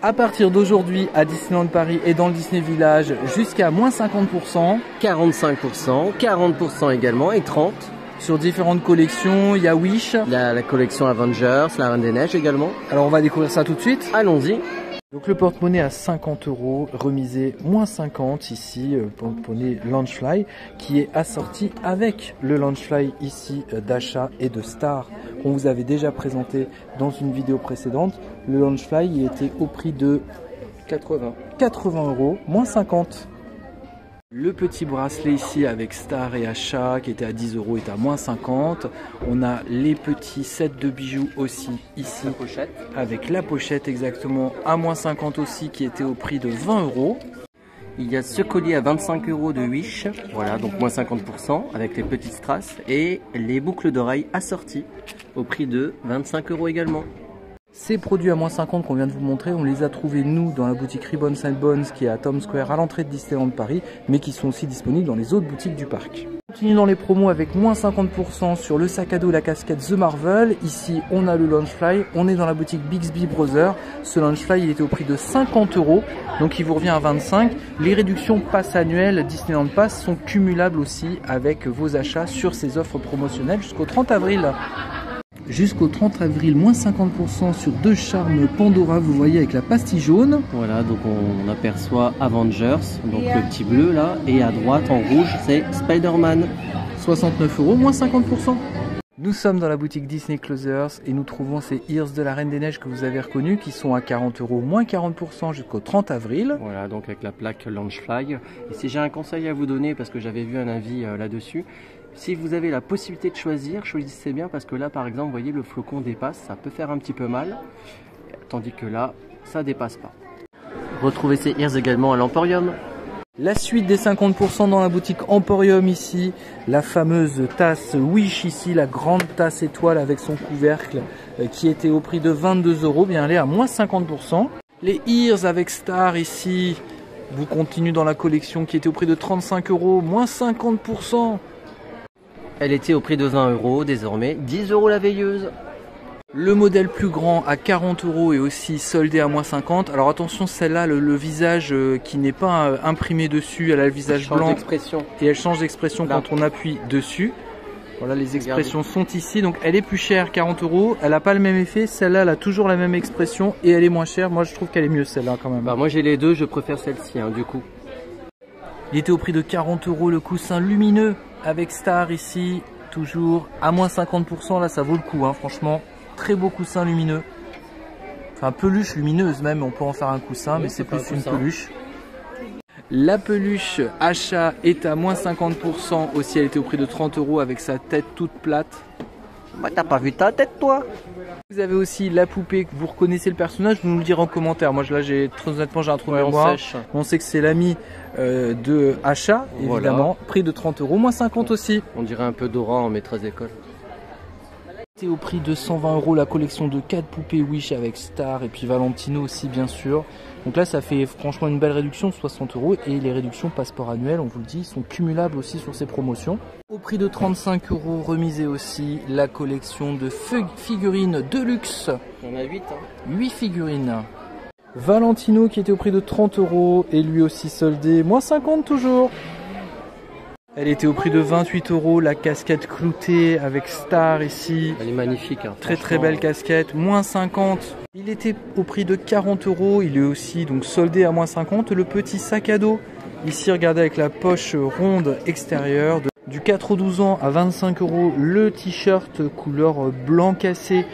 À partir d'aujourd'hui à Disneyland Paris et dans le Disney Village jusqu'à moins 50%. 45%, 40% également et 30%. Sur différentes collections, il y a Wish. La collection Avengers, la Reine des Neiges également. Alors on va découvrir ça tout de suite. Allons-y. Donc le porte-monnaie à 50 €, remisé moins 50 ici, porte-monnaie Launchfly, qui est assorti avec le Launchfly ici d'achat et de Star, qu'on vous avait déjà présenté dans une vidéo précédente. Le Launchfly, il était au prix de 80 €, moins 50. Le petit bracelet ici avec Star et achat qui était à 10 € est à moins 50. On a les petits sets de bijoux aussi ici. La pochette. Avec la pochette exactement à moins 50 aussi qui était au prix de 20 €. Il y a ce collier à 25 € de Wish. Voilà, donc moins 50% avec les petites strass. Et les boucles d'oreilles assorties au prix de 25 € également. Ces produits à moins 50 qu'on vient de vous montrer, on les a trouvés nous dans la boutique Ribbons & Bones qui est à Times Square à l'entrée de Disneyland Paris, mais qui sont aussi disponibles dans les autres boutiques du parc. On continue dans les promos avec moins 50% sur le sac à dos et la casquette The Marvel. Ici on a le Launchfly, on est dans la boutique Bixby Brothers. Ce Launchfly il était au prix de 50 €, donc il vous revient à 25 €. Les réductions pass annuelles Disneyland Pass sont cumulables aussi avec vos achats sur ces offres promotionnelles jusqu'au 30 avril. Jusqu'au 30 avril, moins 50% sur deux charmes Pandora, vous voyez avec la pastille jaune. Voilà, donc on aperçoit Avengers, donc le petit bleu là, et à droite en rouge c'est Spider-Man. 69 €, moins 50%. Nous sommes dans la boutique Disney Closers et nous trouvons ces Ears de la Reine des Neiges que vous avez reconnus qui sont à 40 €, moins 40% jusqu'au 30 avril. Voilà, donc avec la plaque Launchfly. Et si j'ai un conseil à vous donner, parce que j'avais vu un avis là-dessus, si vous avez la possibilité de choisir, choisissez bien parce que là par exemple, vous voyez le flocon dépasse, ça peut faire un petit peu mal, tandis que là, ça dépasse pas. Retrouvez ces Ears également à l'Emporium. La suite des 50% dans la boutique Emporium ici, la fameuse tasse Wish ici, la grande tasse étoile avec son couvercle qui était au prix de 22 €, bien elle est à moins 50%. Les Ears avec Star ici, vous continuez dans la collection qui était au prix de 35 €, moins 50%. Elle était au prix de 20 €, désormais 10 € la veilleuse. Le modèle plus grand à 40 € est aussi soldé à moins 50. Alors attention, celle-là, le visage qui n'est pas imprimé dessus, elle a le visage blanc et elle change d'expression quand on appuie dessus. Voilà, les expressions sont ici, donc elle est plus chère, 40 €. Elle n'a pas le même effet, celle-là elle a toujours la même expression et elle est moins chère. Moi je trouve qu'elle est mieux celle-là quand même. Bah moi j'ai les deux, je préfère celle-ci du coup. Il était au prix de 40 € le coussin lumineux avec Star ici, toujours à moins 50%. Là ça vaut le coup, franchement. Très beau coussin lumineux. Enfin peluche lumineuse même, on peut en faire un coussin, oui, mais c'est plus une peluche. La peluche achat est à moins 50% aussi, elle était au prix de 30 € avec sa tête toute plate. Bah t'as pas vu ta tête toi? Vous avez aussi la poupée, vous reconnaissez le personnage, vous nous le direz en commentaire. Moi là très honnêtement j'ai un trou de mémoire. On sait que c'est l'ami de achat évidemment, voilà. Prix de 30 €, moins 50 aussi. On dirait un peu Dora en maîtresse d'école. Au prix de 120 € la collection de 4 poupées Wish avec Star et puis Valentino aussi bien sûr. Donc là ça fait franchement une belle réduction de 60 € et les réductions passeport annuel, on vous le dit, sont cumulables aussi sur ces promotions. Au prix de 35 € remisé aussi la collection de figurines Deluxe. On a 8 8 figurines. Valentino qui était au prix de 30 € et lui aussi soldé, moins 50 toujours. Elle était au prix de 28 €, la casquette cloutée avec Star ici. Elle est magnifique. Très belle casquette, moins 50. Il était au prix de 40 €, il est aussi donc soldé à moins 50. Le petit sac à dos, ici regardez avec la poche ronde extérieure. Du 4 aux 12 ans à 25 €, le t-shirt couleur blanc cassé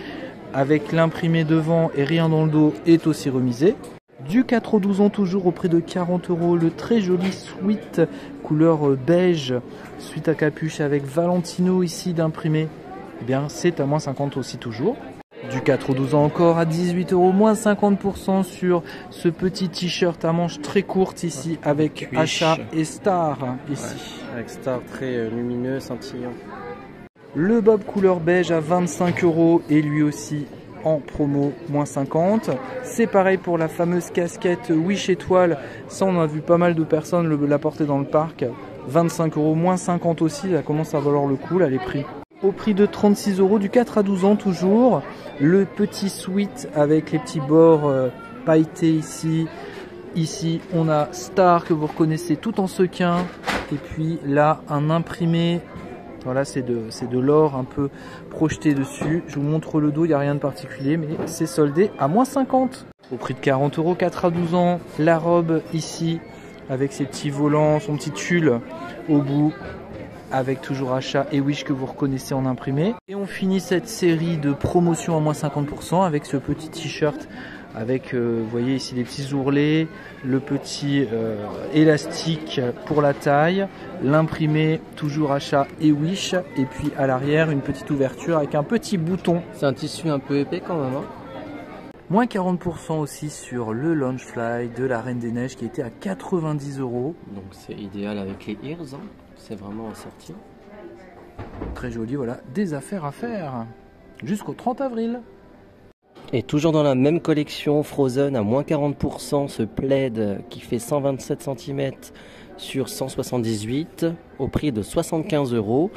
avec l'imprimé devant et rien dans le dos est aussi remisé. Du 4 aux 12 ans toujours au prix de 40 €, le très joli sweat couleur beige, suite à capuche avec Valentino ici d'imprimé, eh bien c'est à moins 50 aussi toujours. Du 4 aux 12 ans encore à 18 €, moins 50% sur ce petit t-shirt à manches très courtes ici avec achat et Star ici. Ouais, avec Star très lumineux, scintillant. Le bob couleur beige à 25 € et lui aussi en promo, moins 50. C'est pareil pour la fameuse casquette Wish étoile. Ça, on a vu pas mal de personnes la porter dans le parc. 25 €, moins 50 aussi. Ça commence à valoir le coup, là, les prix. Au prix de 36 € du 4 à 12 ans toujours. Le petit sweat avec les petits bords pailleté ici. Ici, on a Star que vous reconnaissez tout en sequin. Et puis là, un imprimé. Voilà, c'est de l'or un peu projeté dessus. Je vous montre le dos, il n'y a rien de particulier, mais c'est soldé à moins 50. Au prix de 40 €, 4 à 12 ans. La robe ici, avec ses petits volants, son petit tulle au bout. Avec toujours achat et Wish que vous reconnaissez en imprimé. Et on finit cette série de promotions à moins 50% avec ce petit t-shirt avec, vous voyez ici les petits ourlets, le petit élastique pour la taille, l'imprimé toujours achat et Wish, et puis à l'arrière une petite ouverture avec un petit bouton. C'est un tissu un peu épais quand même, hein. Moins 40% aussi sur le Loungefly de la Reine des Neiges qui était à 90 €. Donc c'est idéal avec les ears, hein. C'est vraiment assorti. Très joli, voilà, des affaires à faire jusqu'au 30 avril. Et toujours dans la même collection, Frozen à moins 40%, ce plaid qui fait 127 cm sur 178 au prix de 75 €.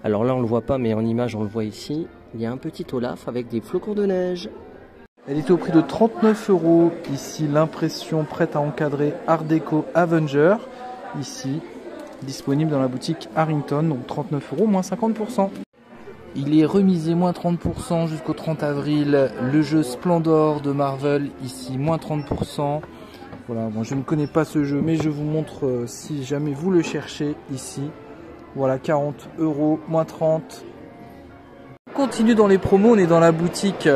Alors là on le voit pas mais en image on le voit ici. Il y a un petit Olaf avec des flocons de neige. Elle était au prix de 39 €. Ici l'impression prête à encadrer Art Deco Avenger. Ici disponible dans la boutique Harrington, donc 39 €, moins 50%. Il est remisé moins 30% jusqu'au 30 avril. Le jeu Splendor de Marvel, ici moins 30%. Voilà, bon, je ne connais pas ce jeu, mais je vous montre si jamais vous le cherchez ici. Voilà, 40 €, moins 30. On continue dans les promos, on est dans la boutique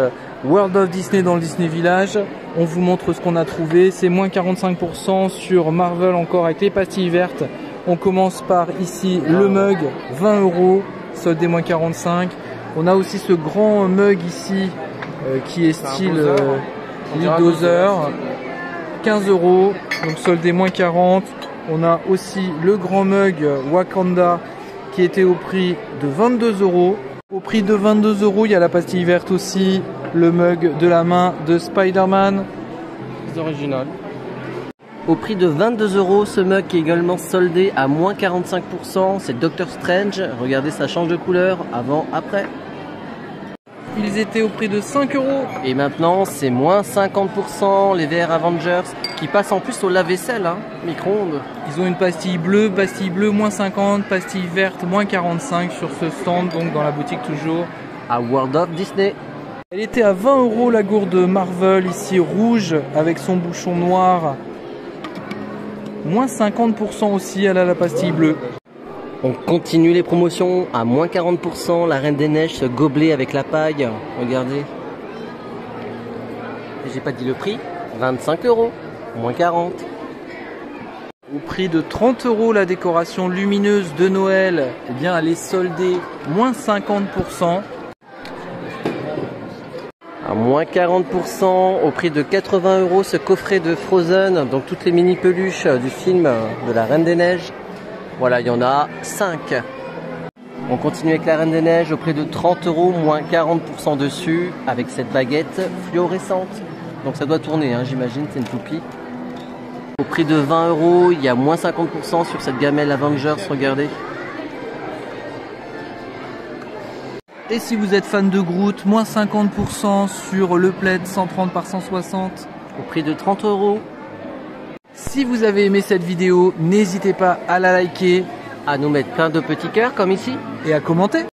World of Disney dans le Disney Village. On vous montre ce qu'on a trouvé. C'est moins 45% sur Marvel encore avec les pastilles vertes. On commence par ici le mug, 20 €, soldé moins 45. On a aussi ce grand mug ici qui est style Lead Dozer, 15 €, donc soldé moins 40. On a aussi le grand mug Wakanda qui était au prix de 22 €. Au prix de 22 €, il y a la pastille verte aussi, le mug de la main de Spider-Man. C'est original. Au prix de 22 €, ce mug qui est également soldé à moins 45%, c'est Doctor Strange. Regardez, ça change de couleur avant, après. Ils étaient au prix de 5 €. Et maintenant, c'est moins 50%, les VR Avengers qui passent en plus au lave-vaisselle, hein, micro-ondes. Ils ont une pastille bleue moins 50, pastille verte moins 45 sur ce stand, donc dans la boutique toujours. À World of Disney. Elle était à 20 € la gourde Marvel, ici rouge avec son bouchon noir. Moins 50% aussi, elle a la pastille bleue. On continue les promotions à moins 40%, la Reine des Neiges, ce gobelet avec la paille, regardez. J'ai pas dit le prix, 25 €, moins 40. Au prix de 30 € la décoration lumineuse de Noël, eh bien elle est soldée moins 50%. À moins 40%, au prix de 80 € ce coffret de Frozen, donc toutes les mini peluches du film de la Reine des Neiges. Voilà, il y en a 5. On continue avec la Reine des Neiges au prix de 30 €, moins 40% dessus, avec cette baguette fluorescente. Donc ça doit tourner, hein, j'imagine, c'est une toupie. Au prix de 20 €, il y a moins 50% sur cette gamelle Avengers, regardez. Et si vous êtes fan de Groot, moins 50% sur le plaid 130 par 160. Au prix de 30 €. Si vous avez aimé cette vidéo, n'hésitez pas à la liker, À nous mettre plein de petits cœurs comme ici. et à commenter.